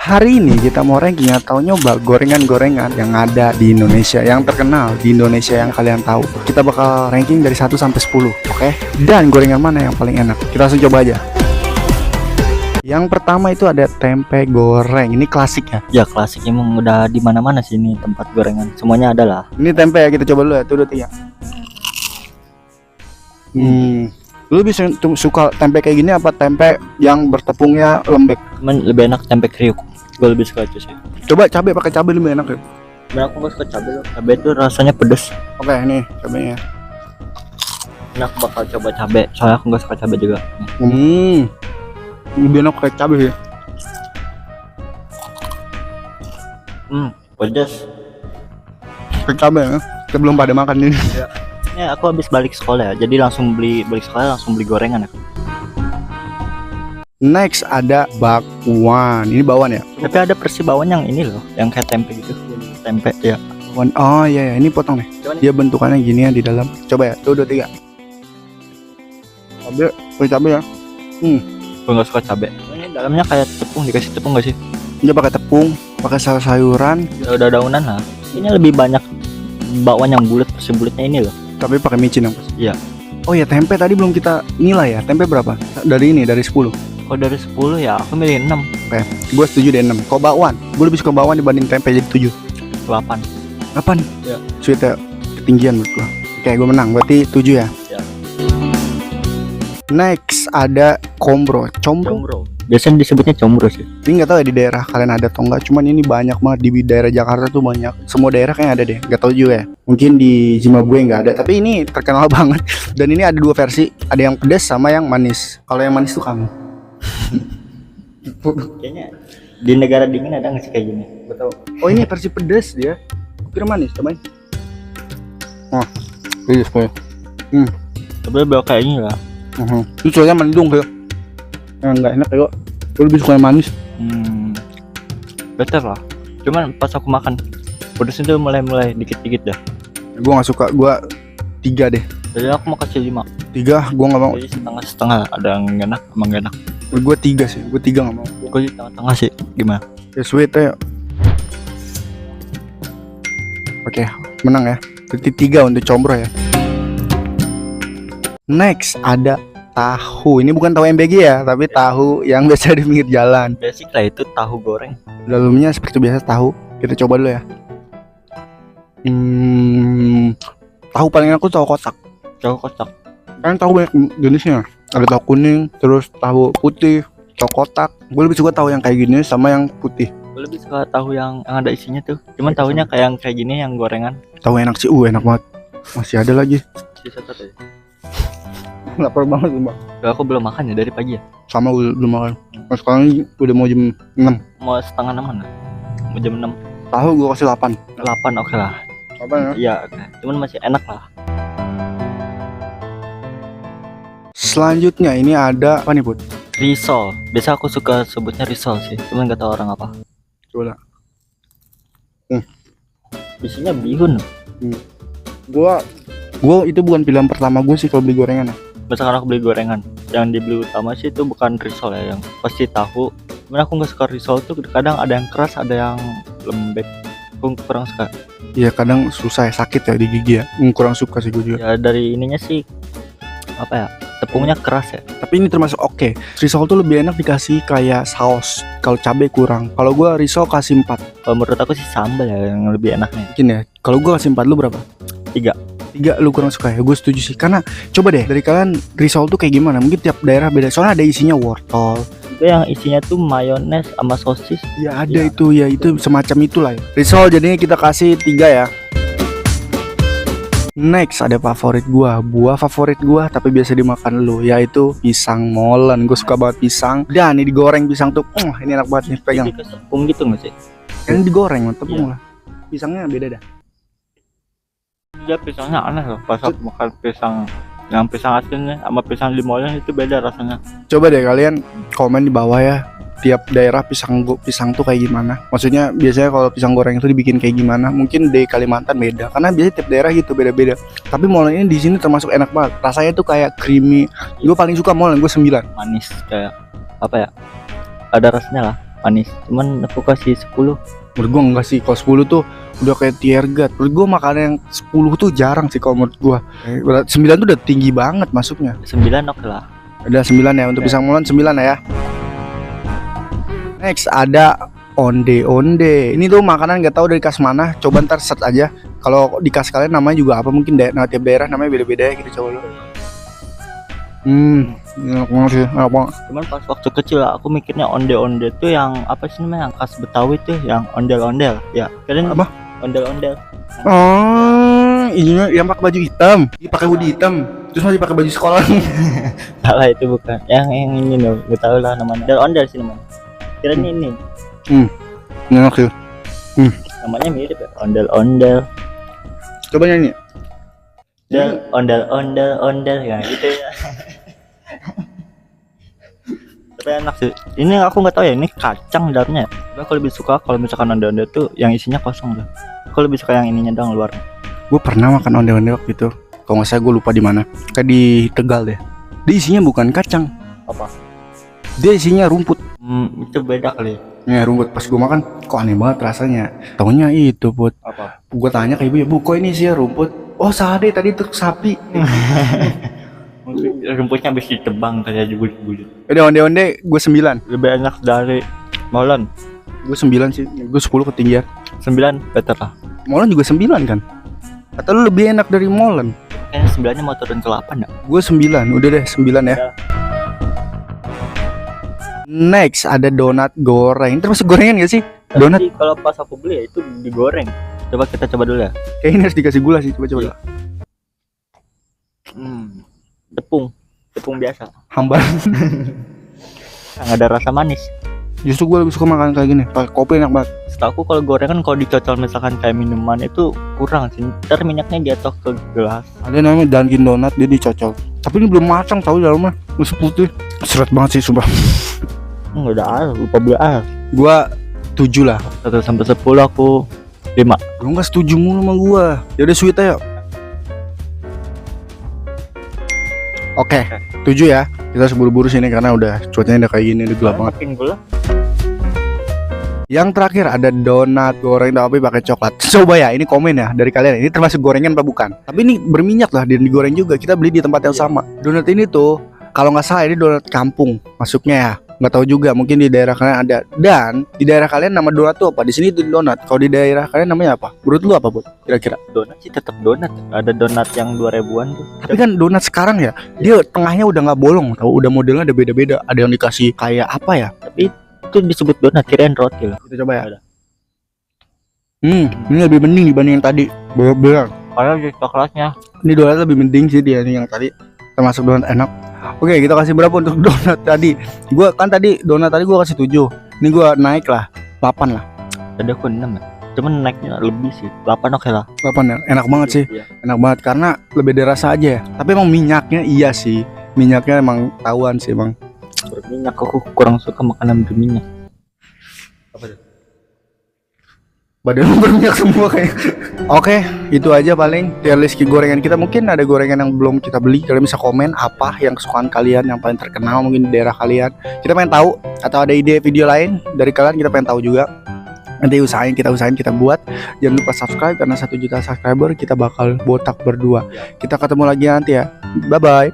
Hari ini kita mau ranking atau nyoba gorengan-gorengan yang ada di Indonesia, yang terkenal di Indonesia yang kalian tahu. Kita bakal ranking dari 1 sampai 10, oke? Dan gorengan mana yang paling enak? Kita langsung coba aja. Yang pertama itu ada tempe goreng. Ini klasik ya. Ya klasik, emang udah di mana-mana sih ini tempat gorengan. Semuanya ada lah. Ini tempe ya, kita coba dulu ya. Tuh, 2, 3. Lu bisa suka tempe kayak gini apa tempe yang bertepungnya lembek? Cuman lebih enak tempe kriuk. Gue lebih suka itu sih. Coba cabai, pakai cabai lebih enak ya. Nah, aku gak suka cabai loh. Cabai itu rasanya pedes. Oke, nih cabainya. Nah, aku bakal coba cabai. Soalnya aku gak suka cabai juga. Lebih enak pakai cabai ya. Pedes. Pakai cabai ya. Kita belum pada makan ini. Ya, aku habis balik sekolah ya. Jadi langsung balik sekolah langsung beli gorengan ya. Next ada bakwan. Ini bakwan ya? Tapi ada versi bawang yang ini loh, yang kayak tempe gitu. Tempe ya. Bakwan. Oh iya, ini potong nih. Dia bentukannya gini ya di dalam. Coba ya. Tuh, 2, 3. Cabai, pakai cabai ya. Gue gak suka cabai. Ini dalamnya kayak tepung, dikasih tepung gak sih? Dia pakai tepung, pakai sayuran, Ya, udah daunan lah. Ini lebih banyak bakwan yang bulat, versi bulatnya ini loh. tapi pakai micin yang pas. Iya. Oh ya, tempe tadi belum kita nilai ya. Tempe berapa? Dari ini, dari 10. Kalau dari 10 ya aku milih 6. Oke, gue setuju deh 6. Kok bakwan? Gue lebih suka bakwan dibanding tempe, jadi 7. 8. 8? Ya. Sweetnya ketinggian menurut gue. Oke, gue menang. Berarti 7 ya. Ya. Next ada combro. Combro. Biasanya disebutnya combro sih. Ini nggak tahu ya di daerah kalian ada atau enggak. Cuman ini banyak banget di daerah Jakarta tuh banyak. Semua daerah kayaknya ada deh. Nggak tahu juga ya. Mungkin di Zimbabwe nggak ada. Tapi ini terkenal banget. Dan ini ada 2 versi. Ada yang pedas sama yang manis. Kalau yang manis tuh kamu. Kayaknya di negara dingin ada nggak sih kayak gini? Betul. Oh ini versi pedas dia. Kira manis, cobain. Oh, ini kayak. Tapi bawa kayak ini lah. Itu soalnya mendung kayak. Nggak enak ya. Gue lebih suka yang manis. Better lah. Cuman pas aku makan pedasnya tuh mulai dikit-dikit dah. Gue nggak suka. Gue 3 deh. Jadi aku mau kasih 5. 3 gue nggak mau. Jadi setengah-setengah. Ada yang enak, emang gak enak. Gue 3 sih. Gue 3 nggak mau. Gue di tengah-tengah sih. Gimana? Ya sweet ya. Oke, menang ya. Berarti 3 untuk combro ya. Next ada tahu. Ini bukan tahu MBG ya, tapi tahu yang biasa di pinggir jalan. Basic lah itu tahu goreng. Dalamnya seperti biasa tahu. Kita coba dulu ya. Tahu paling aku tahu kotak. Tahu kotak. Kan tahu banyak jenisnya. Ada tahu kuning, terus tahu putih, tahu kotak. Gue lebih suka tahu yang kayak gini sama yang putih. Gue lebih suka tahu yang ada isinya tuh. Cuman tahunya kayak gini yang gorengan. Tahu enak sih, enak banget. Masih ada lagi. Sisa satu ya. Lapar banget Mbak. Aku belum makan ya dari pagi ya. Sama gue belum makan. Nah, sekarang udah mau jam 6. Mau setengah 6 lah. Mau jam 6. Tahu gue kasih 8. 8 oke lah. Apa ya? Iya oke. Cuman masih enak lah. Selanjutnya ini ada apa nih Bud? Risol. Biasa aku suka sebutnya risol sih. Cuman gak tahu orang apa. Coba. Isinya bihun. Gue itu bukan pilihan pertama gue sih kalau beli gorengan ya. Misalkan aku beli gorengan, yang dibeli utama sih itu bukan risol ya, yang pasti tahu. Cuman aku nggak suka risol tuh, kadang ada yang keras, ada yang lembek. Aku kurang suka. Iya kadang susah ya, sakit ya di gigi ya. Kurang suka sih gue juga. Ya dari ininya sih apa ya, tepungnya keras ya. Tapi ini termasuk oke. Risol tuh lebih enak dikasih kayak saus. Kalau cabai kurang. Kalau gue risol kasih 4. Kalau menurut aku sih sambal ya yang lebih enaknya. Mungkin ya. Kalau gue kasih 4, lu berapa? 3 lu kurang suka ya. Gue setuju sih. Karena coba deh dari kalian risol tuh kayak gimana? Mungkin tiap daerah beda. Soalnya ada isinya wortel. Itu yang isinya tuh mayones sama sosis. Ya ada itu ya, itu semacam itulah ya. Risol jadinya kita kasih 3 ya. Next ada favorit gua, buah favorit gua tapi biasa dimakan lu, yaitu pisang molen. Gue suka banget pisang. Dan ini digoreng pisang tuh, ini enak banget nih pegang. Jadi tepung gitu nggak sih? Ini digoreng, tepung lah. Pisangnya beda dah. Ya pisangnya aneh loh. Pas aku makan pisang yang pisang asinnya sama pisang limonnya itu beda rasanya. Coba deh kalian komen di bawah ya. Tiap daerah pisang tuh kayak gimana. Maksudnya biasanya kalau pisang goreng itu dibikin kayak gimana. Mungkin di Kalimantan beda. Karena biasanya tiap daerah gitu beda-beda. Tapi molen ini di sini termasuk enak banget. Rasanya tuh kayak creamy. Gue paling suka molen, gue 9. Manis kayak apa ya? Ada rasanya lah. manis. Cuman aku kasih 10. Menurut gua enggak sih, kalau 10 tuh udah kayak tier god. Menurut gua makanan yang 10 tuh jarang sih kalau menurut gua. 9 tuh udah tinggi banget masuknya. 9 oke lah. Ada 9 ya, untuk pisang molen 9 ya. Next ada onde-onde. Ini tuh makanan nggak tahu dari kas mana. Coba ntar search aja. Kalau di kas kalian namanya juga apa, mungkin tiap daerah namanya beda-beda ya. Kita coba dulu. Enak banget sih, enak banget. Cuman pas waktu kecil aku mikirnya onde-onde tuh yang apa sih namanya, yang khas Betawi tuh, yang ondel-ondel. Ya, kalian Apa? Ondel-ondel. Oh, ini yang pakai baju hitam. Dia pakai hoodie hitam. Terus masih pakai baju sekolah. Salah, itu bukan. Yang ini loh, enggak tahu lah namanya. Ondel-ondel sih namanya. Kirain ini. Enak sih. Namanya mirip ya, ondel-ondel. Coba nyanyi. Ondel ya gitu ya. Tapi enak sih. Ini aku nggak tahu ya, ini kacang dalamnya. Tapi aku lebih suka kalau misalkan ondel-ondel tuh yang isinya kosong tuh. Aku lebih suka yang ininya doang luar. Gue pernah makan onde-onde waktu itu. Kalau nggak salah gue lupa di mana. Kayak di Tegal deh. Dia isinya bukan kacang. Apa? Dia isinya rumput. Itu beda kali. Ya rumput. Pas gue makan, kok aneh banget rasanya. Taunya itu Put. Apa? Gue tanya ke ibu ya, bu kok ini sih ya rumput? Oh salah deh, tadi truk sapi. Mungkin rumputnya habis ditebang kayak bulut-bulut. Udah onde-onde gue 9. Lebih enak dari molen. Gue 9 sih. Gue 10 ketinggian. 9 better lah. Molen juga 9 kan? Atau lu lebih enak dari molen? Kayaknya 9-nya mau turun ke 8 ya. Gue 9. Udah deh 9 ya. Next ada donat goreng. Termasuk gorengan gak sih? Donat. Tapi kalau pas aku beli ya itu digoreng. Coba kita coba dulu ya. Kayaknya ini harus dikasih gula sih. Coba. Tepung biasa. Hambar. Nggak ada rasa manis. Justru gue lebih suka makan kayak gini. Pakai kopi enak banget. Setahu aku kalau gorengan kalau dicocol misalkan kayak minuman itu kurang sih. Ntar minyaknya jatuh ke gelas. Ada namanya Dunkin Donut, dia dicocol. Tapi ini belum matang tahu dalamnya. Masih putih. Seret banget sih sumpah. Nggak ada air, lupa beli air. Gua 7 lah. 1 sampai 10 aku 5. Lu nggak setuju mulu sama gua. Ya udah sweet aja. Oke, 7 ya. Kita harus buru-buru sini karena udah cuacanya udah kayak gini, udah gelap banget. Makin gula. Yang terakhir ada donat goreng tapi pakai coklat. Coba ya, ini komen ya dari kalian. Ini termasuk gorengan apa bukan? Tapi ini berminyak lah dan digoreng juga. Kita beli di tempat yang sama. Donat ini tuh kalau nggak salah ini donat kampung masuknya ya. Nggak tahu juga, mungkin di daerah kalian ada. Dan di daerah kalian nama donat tuh apa? Di sini tuh donat. Kalau di daerah kalian namanya apa? Menurut lu apa, Bud? Kira-kira? Donat sih tetap donat. Ada donat yang 2000-an tuh. Tapi kan donat sekarang ya, dia tengahnya udah nggak bolong, tahu? Udah modelnya ada beda-beda. Ada yang dikasih kayak apa ya? Tapi itu disebut donat, kirain roti lah. Kita coba ya. Ada. Ini lebih mending dibanding yang tadi. Bener-bener. Padahal di coklatnya. Ini donat lebih mending sih dia nih yang tadi. Termasuk donat enak. Oke, kita kasih berapa untuk donat tadi? Gua kan tadi donat tadi gua kasih 7. Ini gua naik lah 8 lah. Tadi aku 6 ya. Cuman naiknya lebih sih. 8 oke lah. 8 ya. Enak banget sih. Iya. Enak banget karena lebih ada rasa aja ya. Tapi emang minyaknya iya sih. Minyaknya emang tahuan sih emang. Berminyak, aku kurang suka makanan berminyak. Apa tuh? Badan lu berminyak semua kayak. Oke, itu aja paling tier list gorengan kita. Mungkin ada gorengan yang belum kita beli. Kalian bisa komen apa yang kesukaan kalian, yang paling terkenal mungkin di daerah kalian. Kita pengen tahu, atau ada ide video lain dari kalian, kita pengen tahu juga. Nanti kita usahain kita buat. Jangan lupa subscribe karena 1 juta subscriber kita bakal botak berdua. Kita ketemu lagi nanti ya. Bye bye.